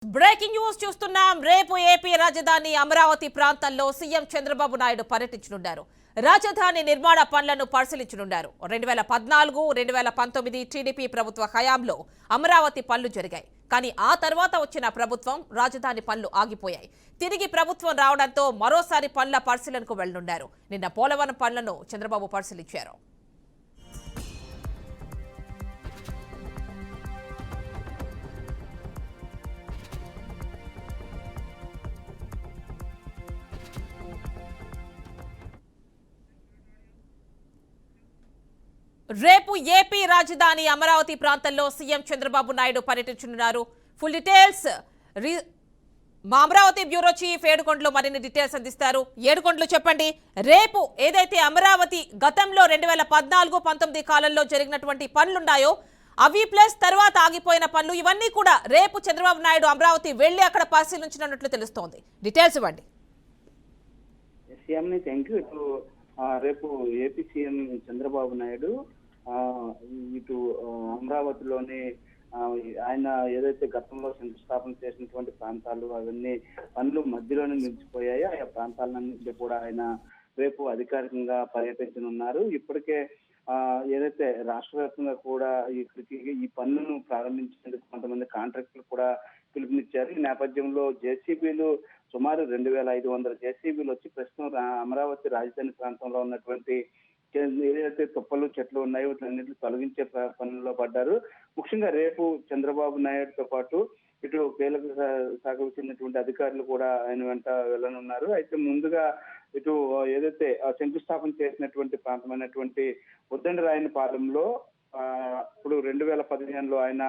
Breaking news చూస్తున్నాం. రేపు AP రాజధాని అమరావతి ప్రాంతంలో సీఎం చంద్రబాబు నాయుడు పర్యటించనున్నారు. రాజధాని నిర్మాణ పనులను పరిశీలించనున్నారు. 2014, 2019 టీడీపీ ప్రభుత్వ హయాంలో అమరావతి పనులు జరిగాయి. కానీ ఆ తర్వాత వచ్చిన ప్రభుత్వం రాజధాని పనులు ఆగిపోయాయి. తిరిగి ప్రభుత్వం రావడంతో మరోసారి పనుల పరిశీలనకు వెళ్లనున్నారు. నిన్న పోలవరం పనులను చంద్రబాబు పరిశీలించారు. రేపు ఏపీ రాజధాని అమరావతి ప్రాంతంలో సీఎం చంద్రబాబు నాయుడు పర్యటించనున్నారు. ఫుల్ డీటెయిల్స్ మా అమరావతి బ్యూరో చీఫ్ ఏడుకొండలు మరిన్ని డీటెయిల్స్ అందిస్తారు. ఏడుకొండలు చెప్పండి, రేపు ఏదైతే అమరావతి గతంలో 2014-19 కాలంలో జరిగినటువంటి పనులున్నాయో అవి ప్లస్ తర్వాత ఆగిపోయిన పనులు ఇవన్నీ కూడా రేపు చంద్రబాబు నాయుడు అమరావతి వెళ్లి అక్కడ పరిశీలించనున్నట్లు తెలుస్తోంది. డీటెయిల్స్ ఇవ్వండి. రేపు ఏపీ సీఎం చంద్రబాబు నాయుడు ఇటు అమరావతిలోని ఆయన ఏదైతే గతంలో శంకుస్థాపన చేసినటువంటి ప్రాంతాలు అవన్నీ పనులు మధ్యలోనే నిలిచిపోయాయి. ఆ ప్రాంతాలన్నింటినీ కూడా ఆయన రేపు అధికారికంగా పర్యటించనున్నారు. ఇప్పటికే ఏదైతే రాష్ట్ర వ్యాప్తంగా కూడా ఈ పనులను ప్రారంభించేందుకు కొంతమంది కాంట్రాక్టులు కూడా పిలుపునిచ్చారు. ఈ నేపథ్యంలో జేసీబీలు సుమారు 2500 జేసీబీలు వచ్చి ప్రస్తుతం అమరావతి రాజధాని ప్రాంతంలో ఉన్నటువంటి ఏదైతే తుప్పలు చెట్లు ఉన్నాయో వీటన్నిటిని తొలగించే పనుల్లో పడ్డారు. ముఖ్యంగా రేపు చంద్రబాబు నాయుడుతో పాటు ఇటు కీలక శాఖకు చెందినటువంటి అధికారులు కూడా ఆయన వెంట వెళ్ళనున్నారు. అయితే ముందుగా ఇటు ఏదైతే శంకుస్థాపన చేసినటువంటి ప్రాంతమైనటువంటి ఉద్దండరాయనిపాలెంలో ఇప్పుడు 2015లో ఆయన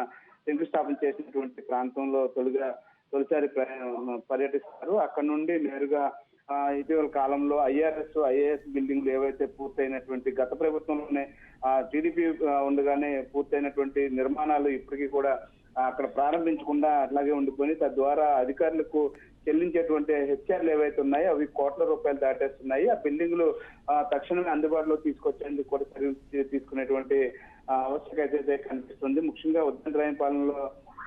శంకుస్థాపన చేసినటువంటి ప్రాంతంలో తొలిసారి పర్యటిస్తారు. అక్కడ నుండి నేరుగా ఇటీవల కాలంలో ఐఏఎస్ బిల్డింగ్లు ఏవైతే పూర్తయినటువంటి గత ప్రభుత్వంలోనే టీడీపీ ఉండగానే పూర్తయినటువంటి నిర్మాణాలు ఇప్పటికీ కూడా అక్కడ ప్రారంభించకుండా అట్లాగే ఉండిపోయి తద్వారా అధికారులకు చెల్లించేటువంటి హెచ్ఆర్లు ఏవైతే ఉన్నాయో అవి కోట్ల రూపాయలు దాటేస్తున్నాయి. ఆ బిల్డింగ్లు తక్షణమే అందుబాటులో తీసుకొచ్చేందుకు కూడా చర్యలు తీసుకునేటువంటి ఆవశ్యకత అయితే కనిపిస్తుంది. ముఖ్యంగా ఉద్దండరాయనిపాలెంలో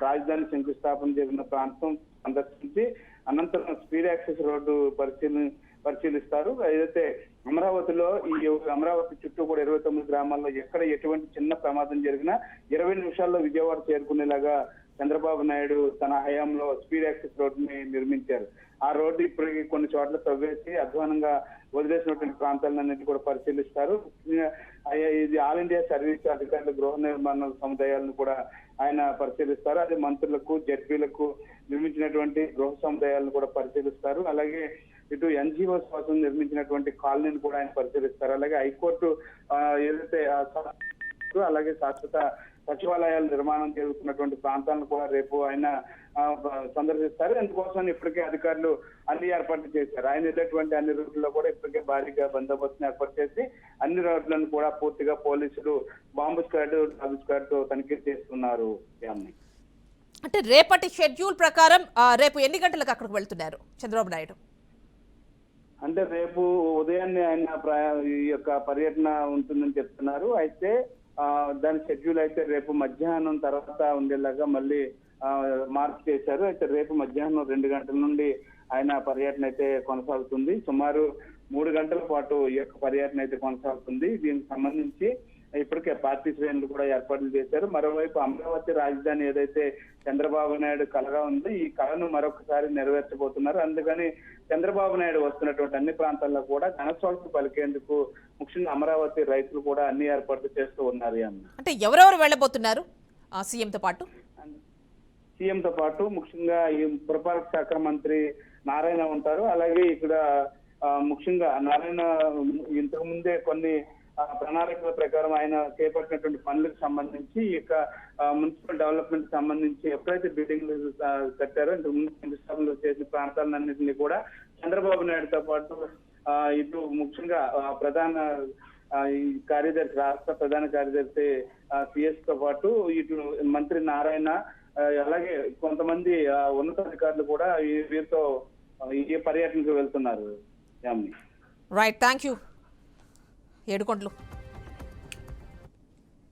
రాజధాని శంకుస్థాపన జరిగిన ప్రాంతం సందర్శించి అనంతరం స్పీడ్ యాక్సెస్ రోడ్డు పరిశీలిస్తారు. ఏదైతే అమరావతిలో ఈ అమరావతి చుట్టూ కూడా 29 గ్రామాల్లో ఎక్కడ ఎటువంటి చిన్న ప్రమాదం జరిగినా 20 నిమిషాల్లో విజయవాడ చేరుకునేలాగా చంద్రబాబు నాయుడు తన హయాంలో స్పీడ్ యాక్సెస్ రోడ్డుని నిర్మించారు. ఆ రోడ్డు ఇప్పటికి కొన్ని చోట్ల తవ్వేసి అధ్వానంగా వదిలేసినటువంటి ప్రాంతాలన్నింటినీ కూడా పరిశీలిస్తారు. ఇది ఆల్ ఇండియా సర్వీస్ అధికారుల గృహ నిర్మాణ సముదాయాలను కూడా ఆయన పరిశీలిస్తారు. అదే మంత్రులకు జడ్పీలకు నిర్మించినటువంటి గృహ సముదాయాలను కూడా పరిశీలిస్తారు. అలాగే ఇటు ఎన్జిఓస్ కోసం నిర్మించినటువంటి కాలనీని కూడా ఆయన పరిశీలిస్తారు. అలాగే హైకోర్టు ఏదైతే అలాగే శాశ్వత సచివాలయాల నిర్మాణం జరుగుతున్నటువంటి ప్రాంతాలను కూడా రేపు ఆయన సందర్శిస్తారు. అందుకోసం ఇప్పటికే అధికారులు అన్ని ఏర్పాట్లు చేశారు. ఆయన వెళ్ళేటువంటి అన్ని రూట్లలో కూడా ఇప్పటికే భారీగా బందోబస్తును ఏర్పాటు చేసి అన్ని రోడ్లను కూడా పూర్తిగా పోలీసులు బాంబు స్క్వాడ్ డాగ్ స్క్వాడ్ తో తనిఖీ చేస్తున్నారు. అంటే రేపటి షెడ్యూల్ ప్రకారం రేపు ఎన్ని గంటలకు అక్కడికి వెళ్తున్నారు చంద్రబాబు నాయుడు? అంటే రేపు ఉదయాన్నే ఆయన ఈ యొక్క పర్యటన ఉంటుందని చెప్తున్నారు. అయితే దాని షెడ్యూల్ అయితే రేపు మధ్యాహ్నం తర్వాత ఉండేలాగా మళ్ళీ మార్పు చేశారు. అయితే రేపు మధ్యాహ్నం 2 గంటల నుండి ఆయన పర్యటన అయితే కొనసాగుతుంది. సుమారు 3 గంటల పాటు ఈ యొక్క పర్యటన అయితే కొనసాగుతుంది. దీనికి సంబంధించి ఇప్పటికే పార్టీ శ్రేణులు కూడా ఏర్పాట్లు చేశారు. మరోవైపు అమరావతి రాజధాని ఏదైతే చంద్రబాబు నాయుడు కలగా ఉందో ఈ కళను మరొకసారి నెరవేర్చబోతున్నారు. అందుకని చంద్రబాబు నాయుడు వస్తున్నటువంటి అన్ని ప్రాంతాల్లో కూడా ఘనస్వాగతం పలికేందుకు ముఖ్యంగా అమరావతి రైతులు కూడా అన్ని ఏర్పాట్లు చేస్తూ ఉన్నారు. అంటే ఎవరెవరు వెళ్ళబోతున్నారు సీఎంతో పాటు? సీఎంతో పాటు ముఖ్యంగా ఈ పురపాలక శాఖ మంత్రి నారాయణ ఉంటారు. అలాగే ఇక్కడ ముఖ్యంగా నారాయణ ఇంతకు ముందే కొన్ని ప్రణాళికల ప్రకారం ఆయన చేపట్టినటువంటి పనులకు సంబంధించి ఇక మున్సిపల్ డెవలప్మెంట్ సంబంధించి ఎప్పుడైతే బిల్డింగ్లు కట్టారో ఇంతకు ముందు శంకుస్థాపనలు చేసిన ప్రాంతాలన్నింటినీ కూడా చంద్రబాబు నాయుడుతో పాటు ఇటు ముఖ్యంగా ప్రధాన కార్యదర్శి రాష్ట్ర ప్రధాన కార్యదర్శి సిఎస్ తో పాటు ఇటు మంత్రి నారాయణ అలాగే కొంతమంది ఉన్నతాధికారులు కూడా వీరితో ఈ పర్యటనకు వెళ్తున్నారు. Right, thank you Yedukondalu.